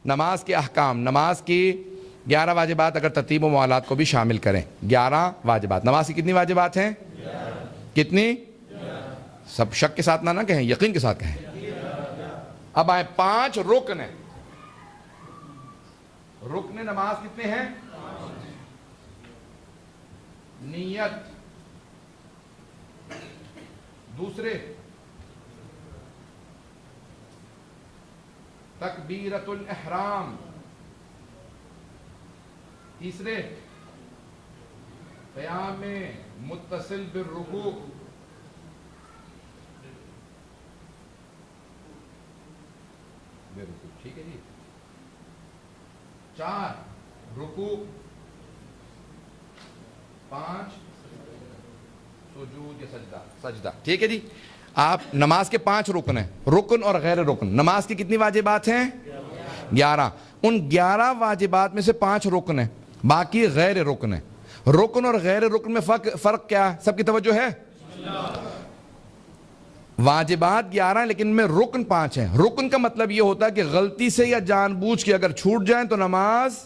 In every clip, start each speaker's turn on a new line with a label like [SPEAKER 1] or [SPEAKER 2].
[SPEAKER 1] نماز کے احکام، نماز کی 11 واجبات اگر ترتیب و موالات کو بھی شامل کریں، 11 واجبات. نماز کی کتنی واجبات ہیں؟ کتنی؟ سب شک کے ساتھ نہ کہیں، یقین کے ساتھ کہیں. اب آئے 5 رکن ہیں. رکن نماز کتنے ہیں؟ نیت، دوسرے تکبیرۃ الاحرام، تیسرے قیام متصل بالرکوع، ٹھیک ہے جی. 4 رکوع، 5 سجود یا سجدہ. ٹھیک ہے جی. آپ نماز کے 5 رکن ہیں، رکن اور غیر رکن. نماز کی کتنی واجبات ہیں؟ 11. ان 11 واجبات میں سے 5 رکن ہیں، باقی غیر رکن ہیں. رکن اور غیر رکن میں فرق کیا ہے؟ سب کی توجہ ہے. واجبات 11 ہیں لیکن ان میں رکن 5 ہیں. رکن کا مطلب یہ ہوتا ہے کہ غلطی سے یا جان بوجھ کے اگر چھوٹ جائیں تو نماز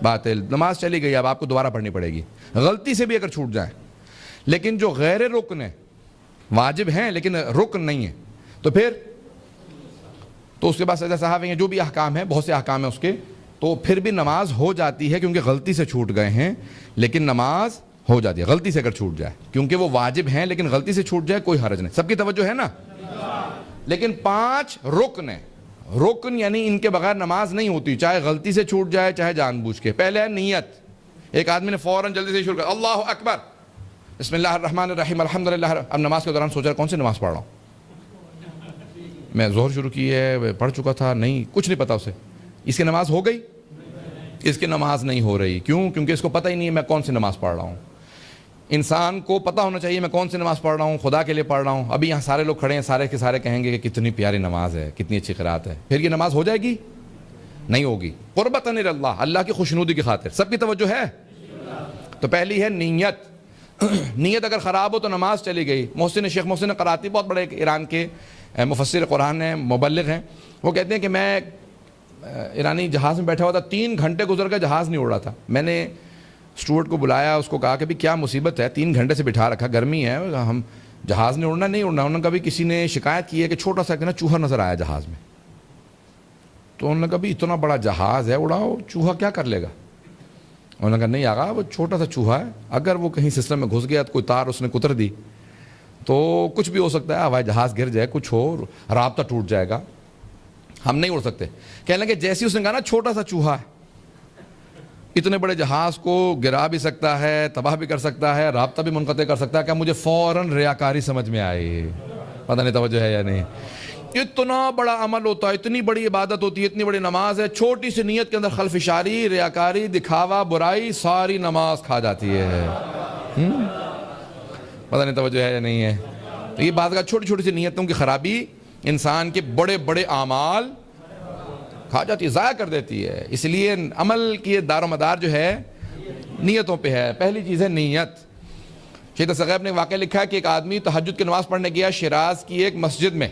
[SPEAKER 1] باطل، نماز چلی گئی، اب آپ کو دوبارہ پڑھنی پڑے گی، غلطی سے بھی اگر چھوٹ جائیں. لیکن جو غیر رکن ہیں، واجب ہیں لیکن رکن نہیں ہے، تو پھر تو اس کے بعد سجدہ صاحب ہیں، جو بھی احکام ہیں، بہت سے احکام ہیں اس کے، تو پھر بھی نماز ہو جاتی ہے کیونکہ غلطی سے چھوٹ گئے ہیں، لیکن نماز ہو جاتی ہے غلطی سے اگر چھوٹ جائے، کیونکہ وہ واجب ہیں لیکن غلطی سے چھوٹ جائے کوئی حرج نہیں. سب کی توجہ ہے نا. لیکن 5 رکن ہیں. رکن یعنی ان کے بغیر نماز نہیں ہوتی، چاہے غلطی سے چھوٹ جائے چاہے جان بوجھ کے. پہلے ہے نیت. ایک آدمی نے فوراً جلدی سے شروع کر اللہ اکبر بسم اللہ الرحمن الرحیم الحمدللہ، اب نماز کے دوران سوچا کون سی نماز پڑھ رہا ہوں، میں ظہر شروع کی ہے، پڑھ چکا تھا، نہیں، کچھ نہیں پتا اسے. اس کی نماز ہو گئی؟ اس کی نماز نہیں ہو رہی. کیوں؟ کیونکہ اس کو پتہ ہی نہیں ہے میں کون سی نماز پڑھ رہا ہوں. انسان کو پتہ ہونا چاہیے میں کون سی نماز پڑھ رہا ہوں، خدا کے لیے پڑھ رہا ہوں. ابھی یہاں سارے لوگ کھڑے ہیں، سارے کے سارے کہیں گے کہ کتنی پیاری نماز ہے، کتنی اچھی قرات ہے. پھر یہ نماز ہو جائے گی؟ نہیں ہوگی. قربتاً اللہ، اللہ کی خوشنودی کی خاطر. سب کی توجہ ہے. تو پہلی ہے نیت. نیت اگر خراب ہو تو نماز چلی گئی. شیخ محسن قراتی بہت بڑے ایران کے مفسر قرآن ہیں، مبلغ ہیں. وہ کہتے ہیں کہ میں ایرانی جہاز میں بیٹھا ہوا تھا، 3 گھنٹے گزر گئے، جہاز نہیں اڑ رہا تھا. میں نے اسٹوورڈ کو بلایا، اس کو کہا کہ بھی کیا مصیبت ہے، 3 گھنٹے سے بٹھا رکھا، گرمی ہے، ہم جہاز نہیں اڑنا. انہوں نے کبھی کسی نے شکایت کی ہے کہ چھوٹا سا نا چوہا نظر آیا جہاز میں. تو انہوں نے کہا بھی اتنا بڑا جہاز ہے، اڑاؤ، چوہا کیا کر لے گا؟ انہوں نے کہا نہیں آقا، وہ چھوٹا سا چوہا ہے، اگر وہ کہیں سسٹم میں گھس گیا تو کوئی تار اس نے کتر دی تو کچھ بھی ہو سکتا ہے، ہوائی جہاز گر جائے، کچھ ہو، رابطہ ٹوٹ جائے گا، ہم نہیں اڑ سکتے. کہنے لگے جیسی اس نے کہا نا چھوٹا سا چوہا ہے، اتنے بڑے جہاز کو گرا بھی سکتا ہے، تباہ بھی کر سکتا ہے، رابطہ بھی منقطع کر سکتا ہے. کہ مجھے فوراً ریاکاری سمجھ میں آئی. پتہ نہیں توجہ ہے یا نہیں. اتنا بڑا عمل ہوتا ہے، اتنی بڑی عبادت ہوتی ہے، اتنی بڑی نماز ہے، چھوٹی سی نیت کے اندر خلفشاری، ریاکاری، دکھاوا، برائی، ساری نماز کھا جاتی ہے. پتہ نہیں توجہ ہے یا نہیں ہے. تو یہ بات کا چھوٹی چھوٹی سی نیتوں کی خرابی انسان کے بڑے بڑے اعمال کھا جاتی ہے، ضائع کر دیتی ہے. اس لیے عمل کی دار و مدار جو ہے نیتوں پہ ہے. پہلی چیز ہے نیت. شیخ ثقیب نے واقعہ لکھا ہے کہ ایک آدمی تہجد کی نماز پڑھنے گیا شیراز کی ایک مسجد میں.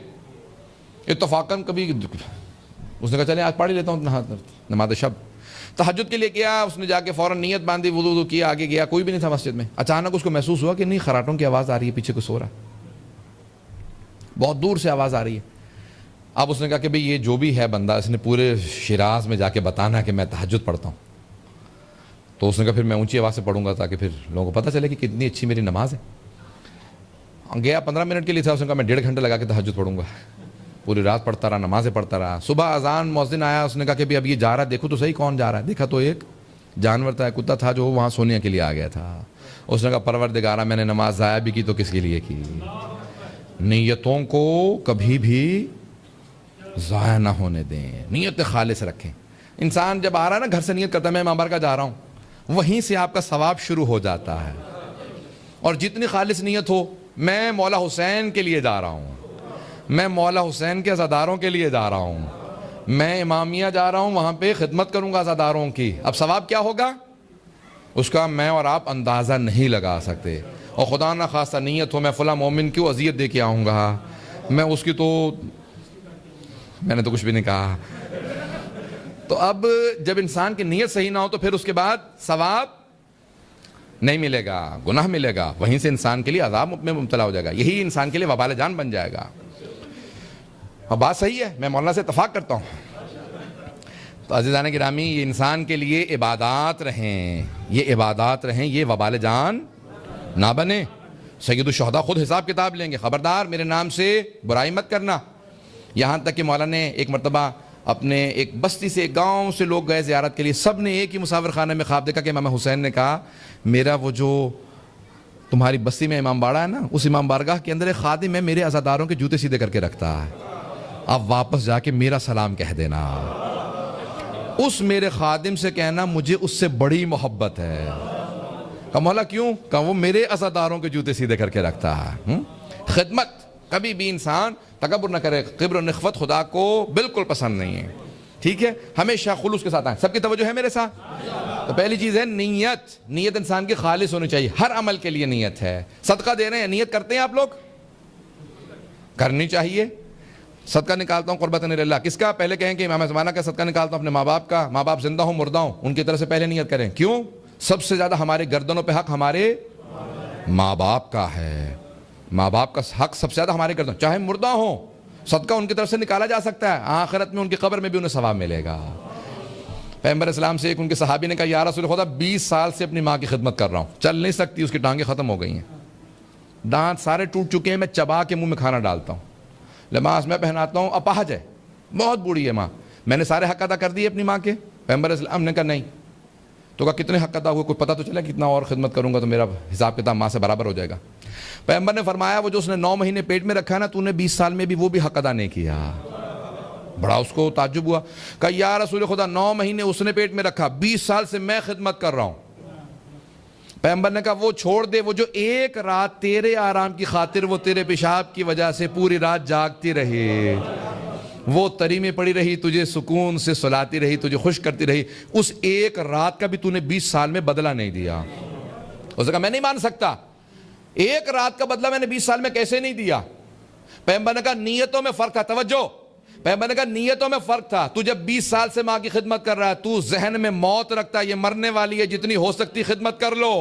[SPEAKER 1] اتفاقاً کبھی اس نے کہا چلیں آج پڑھ ہی لیتا ہوں نماز شب. تہجد کے لیے گیا، اس نے جا کے فوراً نیت باندھی، وضو کیا، آگے گیا، کوئی بھی نہیں تھا مسجد میں. اچانک اس کو محسوس ہوا کہ نہیں، خراٹوں کی آواز آ رہی ہے، پیچھے کچھ ہو رہا ہے، بہت دور سے آواز آ رہی ہے. اب اس نے کہا کہ بھئی یہ جو بھی ہے بندہ، اس نے پورے شیراز میں جا کے بتانا ہے کہ میں تہجد پڑھتا ہوں. تو اس نے کہا پھر میں اونچی آواز سے پڑھوں گا تاکہ پھر لوگوں کو پتہ چلے کہ کتنی اچھی میری نماز ہے. گیا 15 منٹ کے لیے تھا، اس نے کہا میں 1.5 گھنٹے لگا کے تہجد پڑھوں گا. پوری رات پڑھتا رہا، نمازیں پڑھتا رہا. صبح اذان مؤذن آیا، اس نے کہا کہ اب یہ جا رہا ہے، دیکھو تو صحیح کون جا رہا ہے. دیکھا تو ایک جانور تھا، کتا تھا جو وہاں سونے کے لیے آ گیا تھا. اس نے کہا پروردگارا، میں نے نماز ضائع بھی کی تو کس کے لیے کی؟ نیتوں کو کبھی بھی ضائع نہ ہونے دیں، نیت خالص رکھیں. انسان جب آ رہا ہے نا گھر سے نیت کرتا ہے میں امام بارگاہ جا رہا ہوں، وہیں سے آپ کا ثواب شروع ہو جاتا ہے. اور جتنی خالص نیت ہو، میں مولا حسین کے لیے جا رہا ہوں، میں مولا حسین کے عزاداروں کے لیے جا رہا ہوں، میں امامیہ جا رہا ہوں، وہاں پہ خدمت کروں گا عزاداروں کی. اب ثواب کیا ہوگا اس کا میں اور آپ اندازہ نہیں لگا سکتے. اور خدا نہ خواستہ نیت ہو میں فلاں مومن کی اذیت دے کے آؤں گا، میں اس کی تو میں نے تو کچھ بھی نہیں کہا. تو اب جب انسان کی نیت صحیح نہ ہو تو پھر اس کے بعد ثواب نہیں ملے گا، گناہ ملے گا، وہیں سے انسان کے لیے عذاب میں مبتلا ہو جائے گا، یہی انسان کے لیے وبال جان بن جائے گا۔ اور بات صحیح ہے، میں مولانا سے اتفاق کرتا ہوں۔ تو عزیزان گرامی، یہ انسان کے لیے عبادات رہیں، یہ عبادات رہیں، یہ وبال جان نہ بنے۔ سید الشہداء خود حساب کتاب لیں گے، خبردار میرے نام سے برائی مت کرنا۔ یہاں تک کہ مولانا نے ایک مرتبہ اپنے ایک بستی سے، ایک گاؤں سے لوگ گئے زیارت کے لیے، سب نے ایک ہی مسافر خانے میں خواب دیکھا کہ امام حسین نے کہا میرا وہ جو تمہاری بستی میں امام باڑہ ہے نا، اس امام بارگاہ کے اندر ایک خادم ہے، میرے عزاداروں کے جوتے سیدھے کر کے رکھتا ہے، اب واپس جا کے میرا سلام کہہ دینا، اس میرے خادم سے کہنا مجھے اس سے بڑی محبت ہے۔ کہا مولا کیوں؟ کہا وہ میرے عزاداروں کے جوتے سیدھے کر کے رکھتا ہے۔ خدمت کبھی بھی انسان تکبر نہ کرے، کبر و نخوت خدا کو بالکل پسند نہیں ہے، ٹھیک ہے؟ ہمیشہ خلوص کے ساتھ آئیں۔ سب کی توجہ ہے میرے ساتھ؟ تو پہلی چیز ہے نیت، نیت انسان کی خالص ہونی چاہیے، ہر عمل کے لیے نیت ہے۔ صدقہ دے رہے ہیں، نیت کرتے ہیں آپ لوگ؟ کرنی چاہیے۔ صدقہ نکالتا ہوں قربۃ اللہ، کس کا؟ پہلے کہیں کہ امام زمانہ کا صدقہ نکالتا ہوں اپنے ماں باپ کا، ماں باپ زندہ ہوں مردہ ہوں ان کی طرف سے پہلے نیت کریں۔ کیوں؟ سب سے زیادہ ہمارے گردنوں پہ حق ہمارے ماں باپ کا ہے، ماں باپ کا حق سب سے زیادہ ہمارے گردنوں، چاہے مردہ ہوں صدقہ ان کی طرف سے نکالا جا سکتا ہے، آخرت میں ان کی قبر میں بھی انہیں ثواب ملے گا۔ پیغمبر اسلام سے ایک ان کے صحابی نے کہا یا رسول خدا 20 سال سے اپنی ماں کی خدمت کر رہا ہوں، چل نہیں سکتی، اس کی ٹانگیں ختم ہو گئی ہیں، دانت سارے ٹوٹ چکے ہیں، میں چبا کے منہ میں کھانا ڈالتا ہوں، لباس میں پہناتا ہوں، اپاہج ہے، بہت بوڑھی ہے ماں، میں نے سارے حق ادا کر دیے اپنی ماں کے؟ پیغمبر اسلام نے کہا نہیں۔ تو کہا کتنے حق ادا ہوئے؟ کوئی پتہ تو چلا کتنا اور خدمت کروں گا تو میرا حساب کتاب ماں سے برابر ہو جائے گا؟ پیغمبر نے فرمایا وہ جو اس نے 9 مہینے پیٹ میں رکھا نا، تو نے 20 سال میں بھی وہ بھی حق ادا نہیں کیا۔ بڑا اس کو تعجب ہوا، کہا یا رسول خدا 9 مہینے اس نے پیٹ میں رکھا، 20 سال سے میں خدمت کر رہا ہوں۔ پیغمبر نے کہا وہ چھوڑ دے، وہ جو ایک رات تیرے آرام کی خاطر وہ تیرے پیشاب کی وجہ سے پوری رات جاگتی رہی، وہ تری میں پڑی رہی، تجھے سکون سے سلاتی رہی، تجھے خوش کرتی رہی، اس ایک رات کا بھی تو نے 20 سال میں بدلہ نہیں دیا۔ اس نے کہا میں نہیں مان سکتا، ایک رات کا بدلہ میں نے 20 سال میں کیسے نہیں دیا؟ پیغمبر نے کہا نیتوں میں فرق تھا، توجہ، پیغمبر نے کہا نیتوں میں فرق تھا، تو جب 20 سال سے ماں کی خدمت کر رہا ہے، تو ذہن میں موت رکھتا ہے یہ مرنے والی ہے، جتنی ہو سکتی خدمت کر لو۔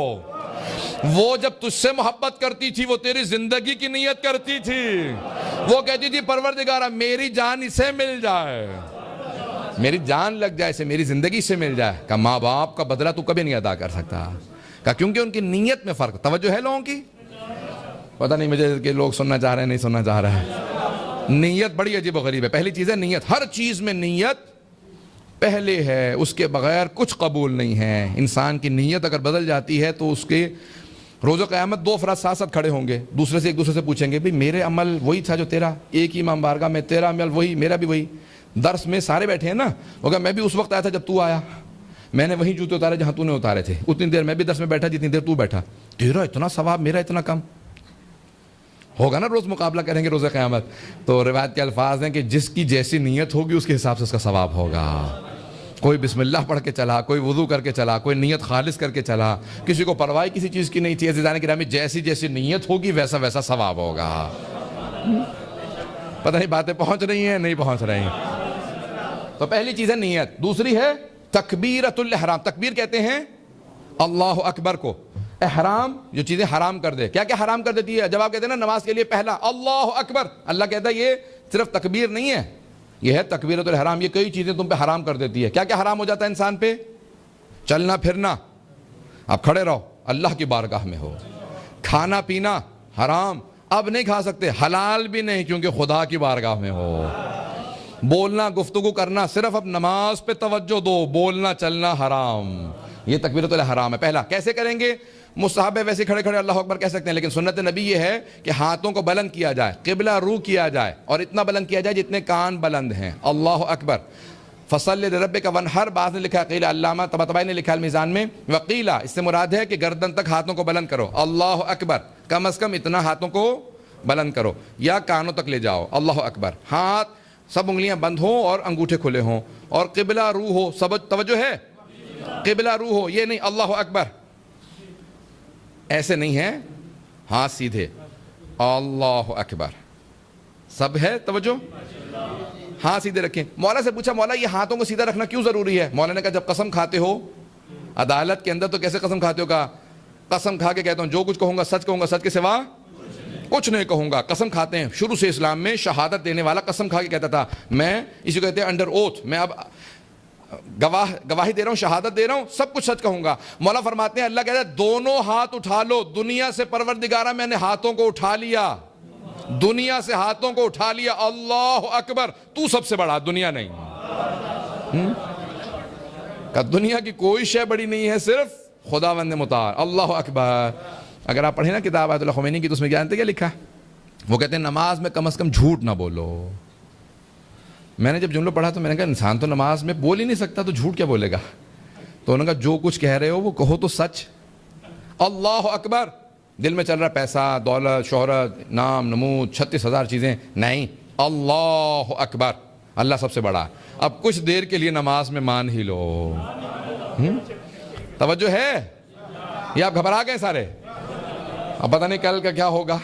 [SPEAKER 1] وہ جب تجھ سے محبت کرتی تھی وہ تیری زندگی کی نیت کرتی تھی، وہ کہتی تھی پروردگارہ میری جان اسے مل جائے، میری جان لگ جائے اسے، میری زندگی سے مل جائے۔ کہا ماں باپ کا بدلہ تو کبھی نہیں ادا کر سکتا، کہا کیونکہ ان کی نیت میں فرق۔ توجہ ہے لوگوں کی؟ پتہ نہیں مجھے کہ لوگ سننا چاہ رہے ہیں نہیں سننا چاہ رہے ہیں۔ نیت بڑی عجیب و غریب ہے۔ پہلی چیز ہے نیت، ہر چیز میں نیت پہلے ہے، اس کے بغیر کچھ قبول نہیں ہے۔ انسان کی نیت اگر بدل جاتی ہے تو اس کے روز قیامت 2 افراد ساتھ ساتھ کھڑے ہوں گے، دوسرے سے ایک دوسرے سے پوچھیں گے بھئی میرے عمل وہی تھا جو تیرا، ایک ہی امام بارگاہ میں، تیرا عمل وہی، میرا بھی وہی، درس میں سارے بیٹھے ہیں نا، وہ کہا میں بھی اس وقت آیا تھا جب تو آیا، میں نے وہیں جوتے اتارے جہاں تو نے اتارے تھے، اتنی دیر میں بھی درس میں بیٹھا جتنی دیر تو بیٹھا، تیرا اتنا ثواب میرا اتنا کم ہوگا نا، روز مقابلہ کریں گے روز قیامت۔ تو روایت کے الفاظ ہیں کہ جس کی جیسی نیت ہوگی اس کے حساب سے اس کا ثواب ہوگا۔ کوئی بسم اللہ پڑھ کے چلا، کوئی وضو کر کے چلا، کوئی نیت خالص کر کے چلا، کسی کو پرواہ کسی چیز کی نہیں تھی۔ عزیزان گرامی جیسی جیسی نیت ہوگی ویسا ویسا ثواب ہوگا۔ پتہ نہیں باتیں پہنچ رہی ہیں نہیں پہنچ رہی ہیں؟ تو پہلی چیز ہے نیت، دوسری ہے تکبیرۃ الاحرام۔ تکبیر کہتے ہیں اللہ اکبر کو، احرام جو چیزیں حرام کر دے۔ کیا کیا حرام کر دیتی ہے؟ جب آپ کہتے ہیں نا نماز کے لیے پہلا اللہ اکبر، اللہ کہتا ہے یہ صرف تکبیر نہیں ہے، یہ ہے تکبیرۃ الاحرام، یہ کئی چیزیں تم پہ حرام کر دیتی ہے۔ کیا کیا حرام ہو جاتا ہے انسان پہ؟ چلنا پھرنا، آپ کھڑے رہو اللہ کی بارگاہ میں ہو، کھانا پینا حرام، اب نہیں کھا سکتے، حلال بھی نہیں کیونکہ خدا کی بارگاہ میں ہو، بولنا گفتگو کرنا صرف اب نماز پہ توجہ دو، بولنا چلنا حرام، یہ تکبیرۃ الاحرام ہے۔ پہلا کیسے کریں گے؟ مستحب ہے، ویسے کھڑے کھڑے اللہ اکبر کہہ سکتے ہیں، لیکن سنت نبی یہ ہے کہ ہاتھوں کو بلند کیا جائے، قبلہ رو کیا جائے، اور اتنا بلند کیا جائے جتنے کان بلند ہیں۔ اللہ اکبر، فصلی لربک وانحر، بعض نے لکھا قیل، علامہ طباطبائی نے لکھا المیزان میں وقیلہ، اس سے مراد ہے کہ گردن تک ہاتھوں کو بلند کرو، اللہ اکبر، کم از کم اتنا ہاتھوں کو بلند کرو، یا کانوں تک لے جاؤ، اللہ اکبر، ہاتھ سب انگلیاں بند ہوں اور انگوٹھے کھلے ہوں، اور قبلہ رو ہو، سب توجہ ہے، قبلہ رو ہو، یہ نہیں اللہ اکبر ایسے نہیں ہے، ہاتھ سیدھے، اللہ اکبر، سب ہے توجہ، ہاتھ سیدھے رکھیں. مولا سے پوچھا مولا یہ ہاتھوں کو سیدھا رکھنا کیوں ضروری ہے؟ مولا نے کہا جب قسم کھاتے ہو عدالت کے اندر تو کیسے قسم کھاتے ہو؟ کہا قسم کھا کے کہتا ہوں جو کچھ کہوں گا سچ کے سوا کچھ نہیں کہوں گا. قسم کھاتے ہیں شروع سے اسلام میں شہادت دینے والا قسم کھا کے کہتا تھا میں اسی کو کہتے ہیں انڈر اوتھ، میں اب گواہی دے رہا ہوں، شہادت دے رہا ہوں، سب کچھ سچ کہوں گا. مولا فرماتے ہیں اللہ کہتا ہے دونوں ہاتھ اٹھا لو. دنیا سے پروردگارہ میں نے ہاتھوں کو اٹھا لیا، دنیا سے ہاتھوں کو اٹھا لیا. اللہ اکبر، تو سب سے بڑا، دنیا نہیں. کہ دنیا کی کوئی شے بڑی نہیں ہے، صرف خداوند متعال. اللہ اکبر. اگر آپ پڑھیں نا کتاب آیت اللہ خمینی کی تو اس میں جانتے کیا لکھا ہے؟ وہ کہتے ہیں نماز میں کم از کم جھوٹ نہ بولو. میں نے جب جملہ پڑھا تو میں نے کہا انسان تو نماز میں بول ہی نہیں سکتا تو جھوٹ کیا بولے گا؟ تو انہوں نے کہا جو کچھ کہہ رہے ہو وہ کہو تو سچ. اللہ اکبر. دل میں چل رہا پیسہ، دولت، شہرت، نام، نمود، 36,000 چیزیں نہیں. اللہ اکبر، اللہ سب سے بڑا. اب کچھ دیر کے لیے نماز میں مان ہی لو. توجہ ہے؟ یہ آپ گھبرا گئے سارے؟ اب پتہ نہیں کل کا کیا ہوگا.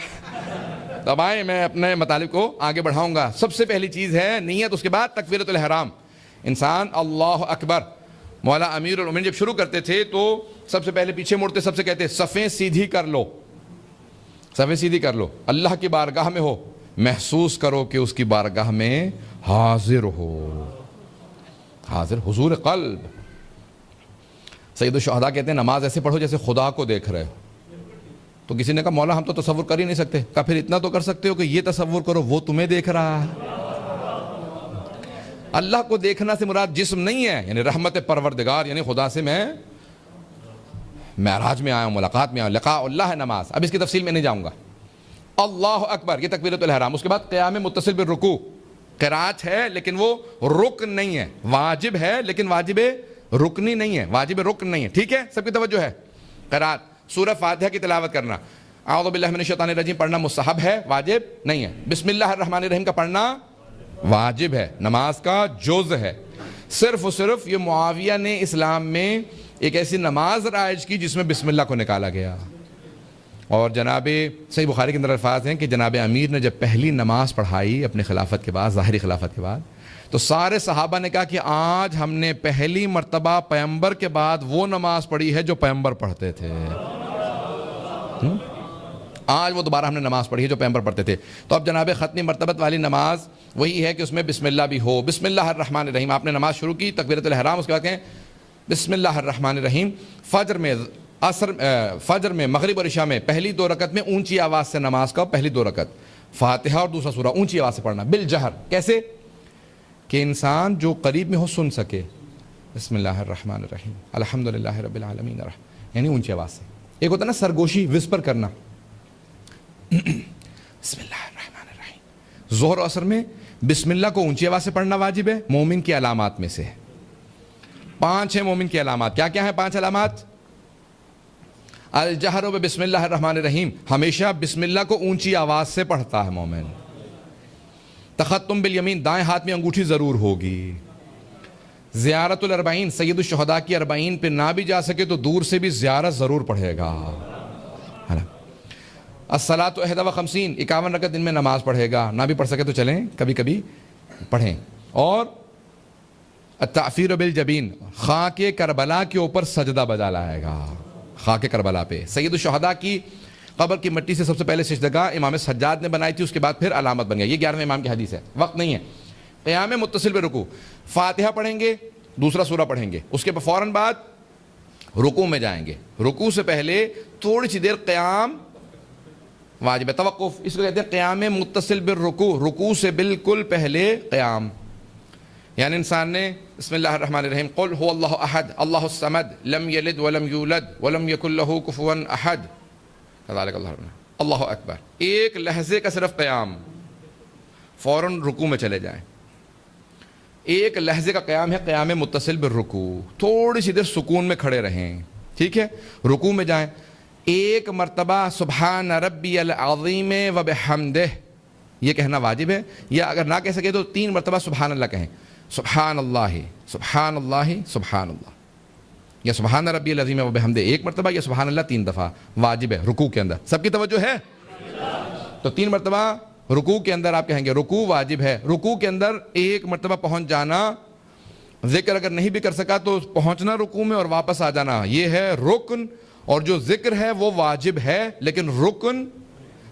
[SPEAKER 1] اب آئیں میں اپنے مطالب کو آگے بڑھاؤں گا. سب سے پہلی چیز ہے نیت، اس کے بعد تکبیرۃ الاحرام. انسان اللہ اکبر. مولا امیر المومنین جب شروع کرتے تھے تو سب سے پہلے پیچھے مڑتے سب سے کہتے صفیں سیدھی کر لو، صفیں سیدھی کر لو. اللہ کی بارگاہ میں ہو، محسوس کرو کہ اس کی بارگاہ میں حاضر ہو. حاضر، حضور قلب. سید الشہداء کہتے ہیں نماز ایسے پڑھو جیسے خدا کو دیکھ رہے ہو. تو کسی نے کہا مولا ہم تو تصور کر ہی نہیں سکتے. کہا پھر اتنا تو کر سکتے ہو کہ یہ تصور کرو وہ تمہیں دیکھ رہا ہے. اللہ کو دیکھنا سے مراد جسم نہیں ہے، یعنی رحمت پروردگار، یعنی خدا سے میں معراج میں آیا ہوں، ملاقات میں آیا ہوں. لقاء اللہ ہے نماز. اب اس کی تفصیل میں نہیں جاؤں گا. اللہ اکبر، یہ تکبیرۃ الاحرام. اس کے بعد قیام متصل بالرکوع. قرات ہے لیکن وہ رکن نہیں ہے، واجب ہے لیکن واجب رکنی نہیں ہے، واجب رکن نہیں ہے. ٹھیک ہے، سب کی توجہ ہے. قرات سورہ فاتحہ کی تلاوت کرنا، اعوذ باللہ من الشیطان الرجیم پڑھنا مستحب ہے، واجب نہیں ہے. بسم اللہ الرحمن الرحیم کا پڑھنا واجب ہے، نماز کا جز ہے. صرف و صرف یہ معاویہ نے اسلام میں ایک ایسی نماز رائج کی جس میں بسم اللہ کو نکالا گیا. اور جناب صحیح بخاری کے اندر الفاظ ہیں کہ جناب امیر نے جب پہلی نماز پڑھائی اپنے خلافت کے بعد، ظاہری خلافت کے بعد، تو سارے صحابہ نے کہا کہ آج ہم نے پہلی مرتبہ پیغمبر کے بعد وہ نماز پڑھی ہے جو پیغمبر پڑھتے تھے. آج وہ دوبارہ ہم نے نماز پڑھی ہے جو پیغمبر پڑھتے تھے. تو اب جناب ختمی مرتبت والی نماز وہی ہے کہ اس میں بسم اللہ بھی ہو. بسم اللہ الرحمن الرحیم. آپ نے نماز شروع کی تکبیرۃ الاحرام، اس کے بعد کہیں بسم اللہ الرحمن الرحیم. فجر میں مغرب اور عشاء میں پہلی 2 رکعت میں اونچی آواز سے نماز کا، پہلی 2 رکعت فاتحہ اور دوسرا سورہ اونچی آواز سے پڑھنا بالجہر. کیسے کہ انسان جو قریب میں ہو سن سکے. بسم اللہ الرحمن الرحیم الحمدللہ رب العالمین، یعنی اونچی آواز سے. ایک ہوتا ہے نا سرگوشی، وسپر کرنا، بسم اللہ الرحمن الرحیم. ظہر و عصر میں بسم اللہ کو اونچی آواز سے پڑھنا واجب ہے، مومن کی علامات میں سے. 5 ہیں مومن کی علامات. کیا کیا ہیں 5 علامات؟ الجہر بسم اللہ الرحمن الرحیم، ہمیشہ بسم اللہ کو اونچی آواز سے پڑھتا ہے مومن. تختم بالیمین، دائیں ہاتھ میں انگوٹھی ضرور ہوگی. زیارت الاربعین، سید الشہداء کی 40 پہ نہ بھی جا سکے تو دور سے بھی زیارت ضرور پڑھے گا. الصلاۃ 51، 51 رکعت دن میں نماز پڑھے گا. نہ بھی پڑھ سکے تو چلیں کبھی کبھی پڑھیں. اور التعفیر بالجبین، خاک کربلا کے اوپر سجدہ بجا لائے گا. خاک کربلا پہ سید الشہداء کی قبر کی مٹی سے سب سے پہلے سجدگاہ امام سجاد نے بنائی تھی، اس کے بعد پھر علامت بن گیا. یہ 11ویں امام کی حدیث ہے، وقت نہیں ہے. قیام متصل برکوع، فاتحہ پڑھیں گے، دوسرا سورہ پڑھیں گے، اس کے فوراً بعد رکوع میں جائیں گے. رکوع سے پہلے تھوڑی سی دیر قیام واجب ہے. توقف، اس کو کہتے ہیں قیام متصل بالرکوع. رکوع سے بالکل پہلے قیام، یعنی انسان نے بسم اللہ الرحمن الرحیم قل هو اللہ احد اللہ الصمد لم یلد ولم یولد ولم یکن له کفوا احد کذالک اللہ اکبر. ایک لحظے کا صرف قیام، فوراً رکوع میں چلے جائیں. ایک لحظے کا قیام ہے قیام متصل بالرکوع. تھوڑی سی دیر سکون میں کھڑے رہیں، ٹھیک ہے. رکوع میں جائیں، ایک مرتبہ سبحان ربی العظیم وبحمدہ یہ کہنا واجب ہے، یا اگر نہ کہہ سکے تو 3 مرتبہ سبحان اللہ کہیں. سبحان اللہ سبحان اللہ سبحان اللہ، یا سبحان ربی العظیم وبحمدہ 1 مرتبہ، یا سبحان اللہ 3 دفعہ. واجب ہے رکوع کے اندر. سب کی توجہ ہے؟ تو 3 مرتبہ رکوع کے اندر آپ کہیں گے رکوع واجب ہے. رکوع کے اندر ایک مرتبہ پہنچ جانا, ذکر اگر نہیں بھی کر سکا تو پہنچنا رکوع میں اور واپس آ جانا, یہ ہے رکن. اور جو ذکر ہے وہ واجب ہے لیکن رکن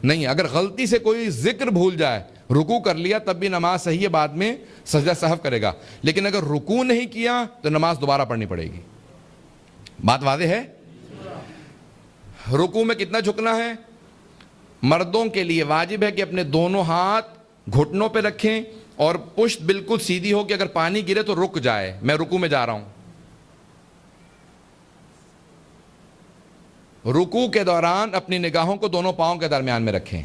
[SPEAKER 1] نہیں. اگر غلطی سے کوئی ذکر بھول جائے, رکوع کر لیا تب بھی نماز صحیح ہے, بعد میں سجدہ سہو کرے گا. لیکن اگر رکوع نہیں کیا تو نماز دوبارہ پڑھنی پڑے گی. بات واضح ہے؟ رکوع میں کتنا جھکنا ہے؟ مردوں کے لیے واجب ہے کہ اپنے دونوں ہاتھ گھٹنوں پہ رکھیں اور پشت بالکل سیدھی ہو کہ اگر پانی گرے تو رک جائے. میں رکوع میں جا رہا ہوں. رکوع کے دوران اپنی نگاہوں کو دونوں پاؤں کے درمیان میں رکھیں.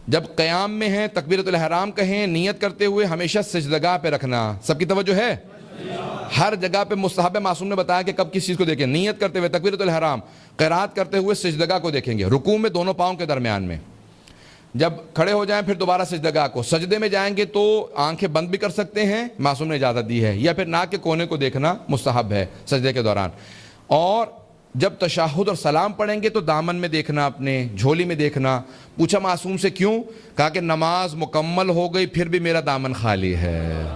[SPEAKER 1] جب قیام میں ہیں تکبیرۃ الاحرام کہیں, نیت کرتے ہوئے ہمیشہ سجدگاہ پہ رکھنا. سب کی توجہ ہے؟ ہر جگہ پہ مستحب معصوم نے بتایا کہ کب کس چیز کو دیکھیں. نیت کرتے ہوئے تکبیرۃ الاحرام, قرات کرتے ہوئے سجدگاہ کو دیکھیں گے, رکوع میں دونوں پاؤں کے درمیان میں. جب کھڑے ہو جائیں پھر دوبارہ سجدگاہ کو. سجدے میں جائیں گے تو آنکھیں بند بھی کر سکتے ہیں, معصوم نے اجازت دی ہے, یا پھر ناک کے کونے کو دیکھنا مستحب ہے سجدے کے دوران. اور جب تشہد اور سلام پڑھیں گے تو دامن میں دیکھنا, اپنے جھولی میں دیکھنا. پوچھا معصوم سے کیوں؟ کہا کہ نماز مکمل ہو گئی پھر بھی میرا دامن خالی ہے.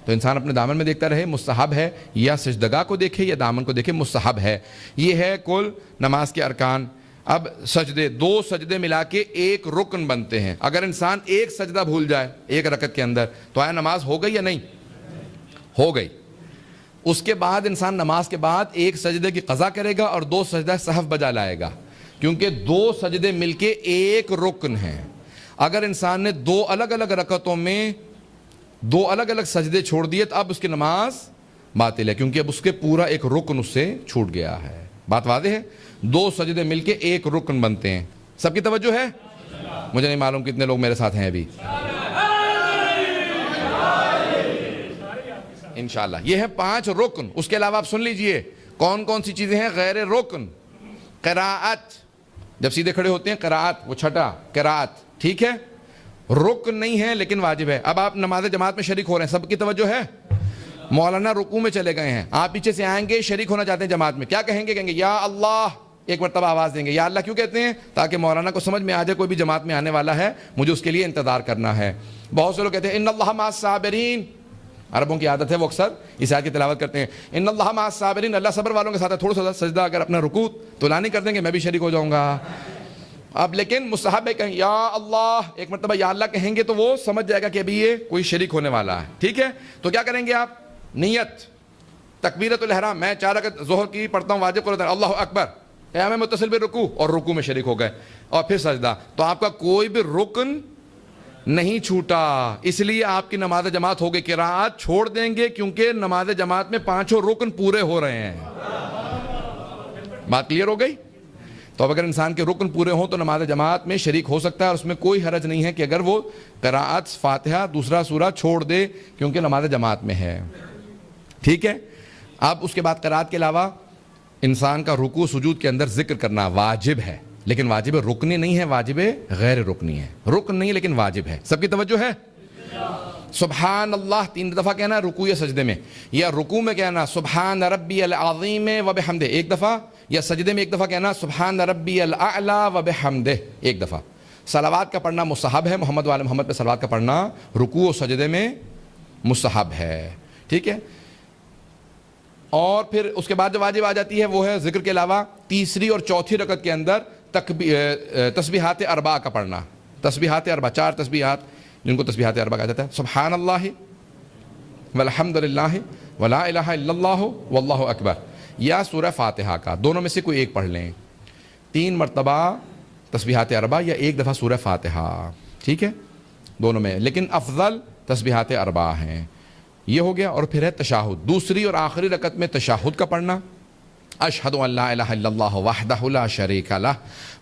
[SPEAKER 1] تو انسان اپنے دامن میں دیکھتا رہے, مستحب ہے. یا سجدگاہ کو دیکھے یا دامن کو دیکھے, مستحب ہے. یہ ہے کل نماز کے ارکان. اب سجدے, 2 سجدے ملا کے ایک رکن بنتے ہیں. اگر انسان ایک سجدہ بھول جائے ایک رکعت کے اندر تو آیا نماز ہو گئی یا نہیں؟ ہو گئی. اس کے بعد انسان نماز کے بعد ایک سجدے کی قضا کرے گا اور 2 سجدہ سہو بجا لائے گا, کیونکہ 2 سجدے مل کے ایک رکن ہیں. اگر انسان نے 2 الگ الگ رکعتوں میں 2 الگ الگ سجدے چھوڑ دیے تو اب اس کی نماز باطل ہے, کیونکہ اب اس کے پورا ایک رکن اس سے چھوٹ گیا ہے. بات واضح ہے؟ 2 سجدے مل کے ایک رکن بنتے ہیں. سب کی توجہ ہے؟ مجھے نہیں معلوم کتنے لوگ میرے ساتھ ہیں ابھی. انشاءاللہ یہ ہے 5 رکن. اس کے علاوہ آپ سن لیجئے کون کون سی چیزیں ہیں غیر رکن. قراءت, جب سیدھے کھڑے ہوتے ہیں قراءت, وہ چھٹا قراءت, ٹھیک ہے, رکن نہیں ہے لیکن واجب ہے. اب آپ نماز جماعت میں شریک ہو رہے ہیں, سب کی توجہ ہے؟ مولانا رکوع میں چلے گئے ہیں, آپ پیچھے سے آئیں گے, شریک ہونا چاہتے ہیں جماعت میں, کیا کہیں گے؟ کہیں گے یا اللہ, ایک مرتبہ آواز دیں گے. یا اللہ کیوں کہتے ہیں؟ تاکہ مولانا کو سمجھ میں آ جائے کوئی بھی جماعت میں آنے والا ہے, مجھے اس کے لیے انتظار کرنا ہے. بہت سے لوگ کہتے ہیں ان اللہ مع الصابرین, عربوں کی عادت ہے وہ اکثر اس آیت کی تلاوت کرتے ہیں, ان اللہ مع الصابرین, اللہ صبر والوں کے ساتھ ہے. تھوڑا سا سجدہ اگر اپنا رکوع طولانی کر دیں گے میں بھی شریک ہو جاؤں گا. اب لیکن مستحب ہے کہیں یا اللہ, ایک مرتبہ یا اللہ کہیں گے تو وہ سمجھ جائے گا کہ ابھی یہ کوئی شریک ہونے والا ہے, ٹھیک ہے. تو کیا کریں گے آپ؟ نیت, تکبیرۃ الاحرام, میں 4 رکعت ظہر کی پڑھتا ہوں واجب قرآن, اللہ اکبر, قیام متصل بھی رکوع, اور رکوع میں شریک ہو گئے, اور پھر سجدہ. تو آپ کا کوئی بھی رکن نہیں چھوٹا, اس لیے آپ کی نماز جماعت ہو گئی. قراءت چھوڑ دیں گے کیونکہ نماز جماعت میں 5 رکن پورے ہو رہے ہیں. بات کلیئر ہو گئی؟ تو اب اگر انسان کے رکن پورے ہوں تو نماز جماعت میں شریک ہو سکتا ہے, اور اس میں کوئی حرج نہیں ہے کہ اگر وہ قراءت فاتحہ دوسرا سورہ چھوڑ دے کیونکہ نماز جماعت میں ہے, ٹھیک ہے. اب اس کے بعد قراءت کے علاوہ انسان کا رکوع سجود کے اندر ذکر کرنا واجب ہے, لیکن واجب رکنی نہیں ہے, واجب غیر رکنی ہے. رکن نہیں لیکن واجب ہے. سب کی توجہ ہے؟ سبحان اللہ 3 دفعہ کہنا رکوع یا سجدے میں, یا رکوع میں کہنا سبحان ربی العظیم و بحمدہ 1 دفعہ, یا سجدے میں 1 دفعہ کہنا سبحان ربی الاعلی و بحمدہ 1 دفعہ. صلوات کا پڑھنا مستحب ہے, محمد وعلی محمد پہ صلوات کا پڑھنا رکوع و سجدے میں مستحب ہے, ٹھیک ہے. اور پھر اس کے بعد جو واجب آ جاتی ہے وہ ہے ذکر کے علاوہ تیسری اور چوتھی رکعت کے اندر تسبیحات اربع کا پڑھنا. تسبیحات اربع 4 تسبیحات جن کو تسبیحات اربع کہا جاتا ہے, سبحان اللہ والحمد للہ ولا الہ الا اللہ واللہ اکبر, یا سورہ فاتحہ کا, دونوں میں سے کوئی ایک پڑھ لیں. 3 مرتبہ تسبیحات اربع یا 1 دفعہ سورہ فاتحہ, ٹھیک ہے, دونوں میں, لیکن افضل تسبیحات اربع ہیں. یہ ہو گیا. اور پھر ہے تشہد, دوسری اور آخری رکعت میں تشہد کا پڑھنا, اشہد ان لا الہ الا اللہ وحدہ لا شریک لہ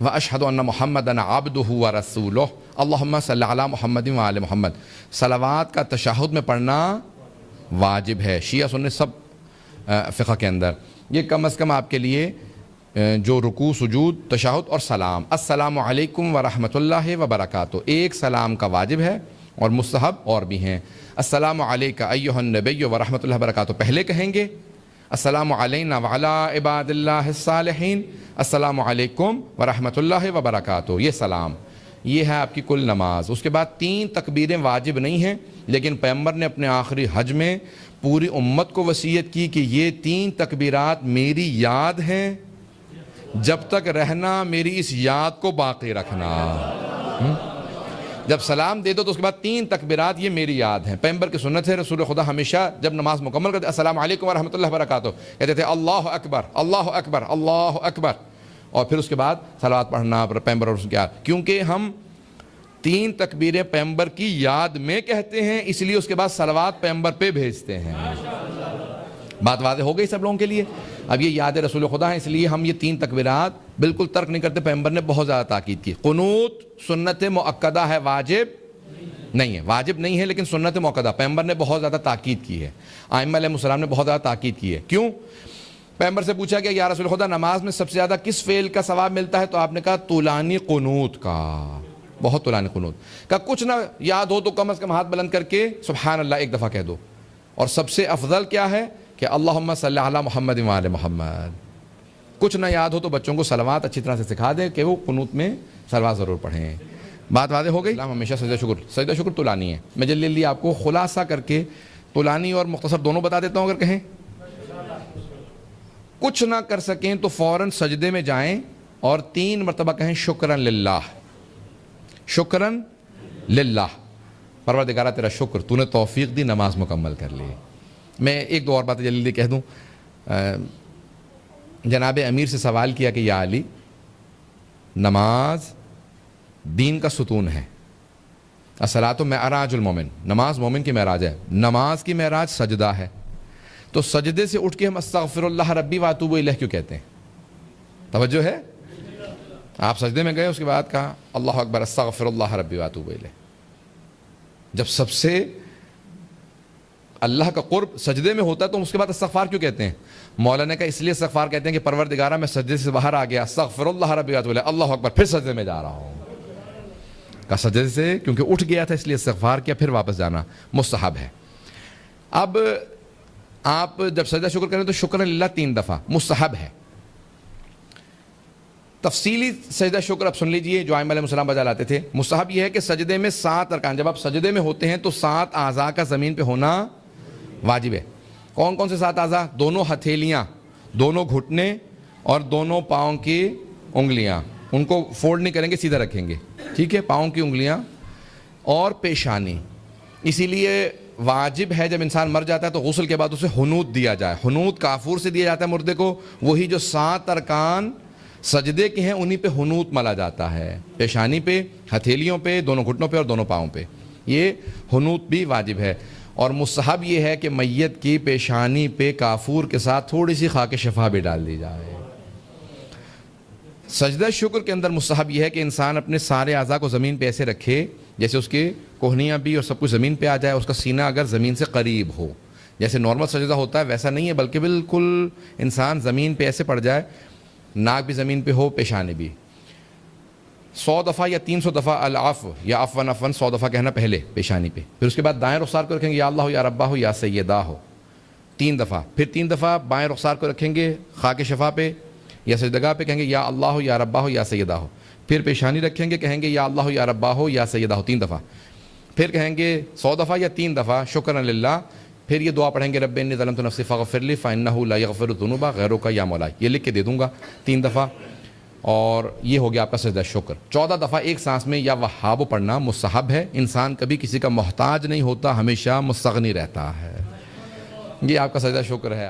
[SPEAKER 1] واشہد ان محمدا عبدہ ورسولہ اللہم صلی علی محمد وآل محمد. صلوات کا تشہد میں پڑھنا واجب ہے شیعہ سنی سب فقہ کے اندر. یہ کم از کم آپ کے لیے جو رکوع سجود تشہد اور سلام, السلام علیکم ورحمۃ اللہ وبرکاتہ, ایک سلام کا واجب ہے, اور مستحب اور بھی ہیں. السلام علیکہ ایھا النبی ورحمۃ اللہ وبرکاتہ پہلے کہیں گے, السلام علینا وعلی عباد اللہ الصالحین, السلام علیکم ورحمۃ اللہ وبرکاتہ, یہ سلام. یہ ہے آپ کی کل نماز۔ اس کے بعد 3 تکبیریں واجب نہیں ہیں، لیکن پیغمبر نے اپنے آخری حج میں پوری امت کو وصیت کی کہ یہ 3 تکبیرات میری یاد ہیں، جب تک رہنا میری اس یاد کو باقی رکھنا۔ جب سلام دے دو تو اس کے بعد 3 تکبیرات یہ میری یاد ہیں۔ پیغمبر کی سنت ہے، رسول خدا ہمیشہ جب نماز مکمل کرتے السلام علیکم ورحمۃ اللہ وبرکاتہ کہتے تھے اللہ اکبر اللہ اکبر اللہ اکبر، اور پھر اس کے بعد صلوات پڑھنا پیغمبر اور کیا، کیونکہ ہم 3 تکبیریں پیغمبر کی یاد میں کہتے ہیں، اس لیے اس کے بعد صلوات پیغمبر پہ بھیجتے ہیں۔ بات واضح ہو گئی سب لوگوں کے لیے؟ اب یہ یاد رسول خدا ہے، اس لیے ہم یہ 3 تکبیرات بالکل ترک نہیں کرتے۔ پیغمبر نے بہت زیادہ تاکید کی۔ قنوت سنت مؤکدہ ہے، واجب نہیں ہے، واجب نہیں ہے لیکن سنت مؤکدہ، پیغمبر نے بہت زیادہ تاکید کی ہے، ائمہ علیہ السلام نے بہت زیادہ تاکید کی ہے۔ کیوں؟ پیغمبر سے پوچھا کہ یا رسول خدا نماز میں سب سے زیادہ کس فعل کا ثواب ملتا ہے؟ تو آپ نے کہا طولانی قنوت کا، بہت طولانی قنوت کا۔ کچھ نہ یاد ہو تو کم از کم ہاتھ بلند کر کے سبحان اللہ ایک دفعہ کہہ دو۔ اور سب سے افضل کیا ہے کہ اللہم صلی علی محمد وعلی محمد۔ کچھ نہ یاد ہو تو بچوں کو صلوات اچھی طرح سے سکھا دیں کہ وہ قنوت میں صلوات ضرور پڑھیں۔ بات واضح ہو گئی؟ ہمیشہ سجدہ شکر طولانی ہے۔ میں جلدی آپ کو خلاصہ کر کے طولانی اور مختصر دونوں بتا دیتا ہوں۔ اگر کہیں کچھ نہ کر سکیں تو فوراً سجدے میں جائیں اور 3 مرتبہ کہیں شکرن للہ، شکرن للہ، پروردگارہ تیرا شکر، تو نے توفیق دی نماز مکمل کر لی۔ میں 1-2 اور باتیں جلدی کہہ دوں۔ جناب امیر سے سوال کیا کہ یا علی، نماز دین کا ستون ہے، الصلاۃ معراج المومن، نماز مومن کی معراج ہے، نماز کی معراج سجدہ ہے، تو سجدے سے اٹھ کے ہم استغفر اللہ ربی واتوب الیہ کیوں کہتے ہیں؟ توجہ ہے؟ آپ سجدے میں گئے، اس کے بعد کہا اللہ اکبر استغفر اللہ ربی واتوب الیہ۔ جب سب سے اللہ کا قرب سجدے میں ہوتا ہے تو اس کے بعد استغفار کیوں کہتے ہیں؟ مولا نے کہا اس لیے استغفار کہتے ہیں کہ پروردگارہ میں سجدے سے باہر آ گیا، استغفر اللہ ربی واتوب الیہ، اللہ اکبر، پھر سجدے میں جا رہا ہوں۔ کہا سجدے سے کیونکہ اٹھ گیا تھا اس لیے استغفار کیا، پھر واپس جانا مستحب ہے۔ اب آپ جب سجدہ شکر کریں تو شکر للہ 3 دفعہ مستحب ہے۔ تفصیلی سجدہ شکر اب سن لیجئے جو ائمہ علیہ السلام بجا لاتے تھے۔ مستحب یہ ہے کہ سجدے میں 7 ارکان، جب آپ سجدے میں ہوتے ہیں تو 7 اعضاء کا زمین پہ ہونا واجب ہے۔ کون کون سے 7 اعضاء؟ دونوں ہتھیلیاں، دونوں گھٹنے اور دونوں پاؤں کی انگلیاں، ان کو فولڈ نہیں کریں گے، سیدھا رکھیں گے، ٹھیک ہے؟ پاؤں کی انگلیاں اور پیشانی۔ اسی لیے واجب ہے جب انسان مر جاتا ہے تو غسل کے بعد اسے حنوط دیا جائے۔ حنوط کافور سے دیا جاتا ہے مردے کو، وہی جو 7 ارکان سجدے کے ہیں انہی پہ حنوط ملا جاتا ہے، پیشانی پہ، ہتھیلیوں پہ، دونوں گھٹنوں پہ اور دونوں پاؤں پہ۔ یہ حنوط بھی واجب ہے۔ اور مستحب یہ ہے کہ میت کی پیشانی پہ کافور کے ساتھ تھوڑی سی خاک شفا بھی ڈال دی جائے۔ سجدہ شکر کے اندر مستحب یہ ہے کہ انسان اپنے سارے اعضاء کو زمین پہ ایسے رکھے جیسے اس کے کوہنیاں بھی اور سب کچھ زمین پہ آ جائے، اس کا سینہ اگر زمین سے قریب ہو، جیسے نارمل سجدہ ہوتا ہے ویسا نہیں ہے، بلکہ بالکل انسان زمین پہ ایسے پڑ جائے، ناک بھی زمین پہ ہو، پیشانی بھی۔ 100 دفعہ یا 300 دفعہ العفو یا عفواً عفواً 100 دفعہ کہنا پہلے پیشانی پہ، پھر اس کے بعد دائیں رخسار کو رکھیں گے یا اللہ ہو یا ربا ہو یا سیدہ ہو 3 دفعہ، پھر 3 دفعہ بائیں رخسار کو رکھیں گے خاک شفا پہ یا سجدگاہ پہ، کہیں گے یا اللہ ہو یا ربا ہو یا سیدہ ہو، پھر پیشانی رکھیں گے، کہیں گے یا اللہ ہو یا ربا ہو یا سیدہ ہو 3 دفعہ، پھر کہیں گے 100 دفعہ یا 3 دفعہ شکرن للہ، پھر یہ دعا پڑھیں گے رب انی ظلمت نفسی فاغفر لی فانہ لا یغفر الذنوب غیرک یا مولا، یہ لکھ کے دے دوں گا 3 دفعہ، اور یہ ہو گیا آپ کا سجدہ شکر۔ 14 دفعہ ایک سانس میں یا وہاب پڑھنا مستحب ہے، انسان کبھی کسی کا محتاج نہیں ہوتا، ہمیشہ مستغنی رہتا ہے۔ یہ آپ کا سجدہ شکر ہے۔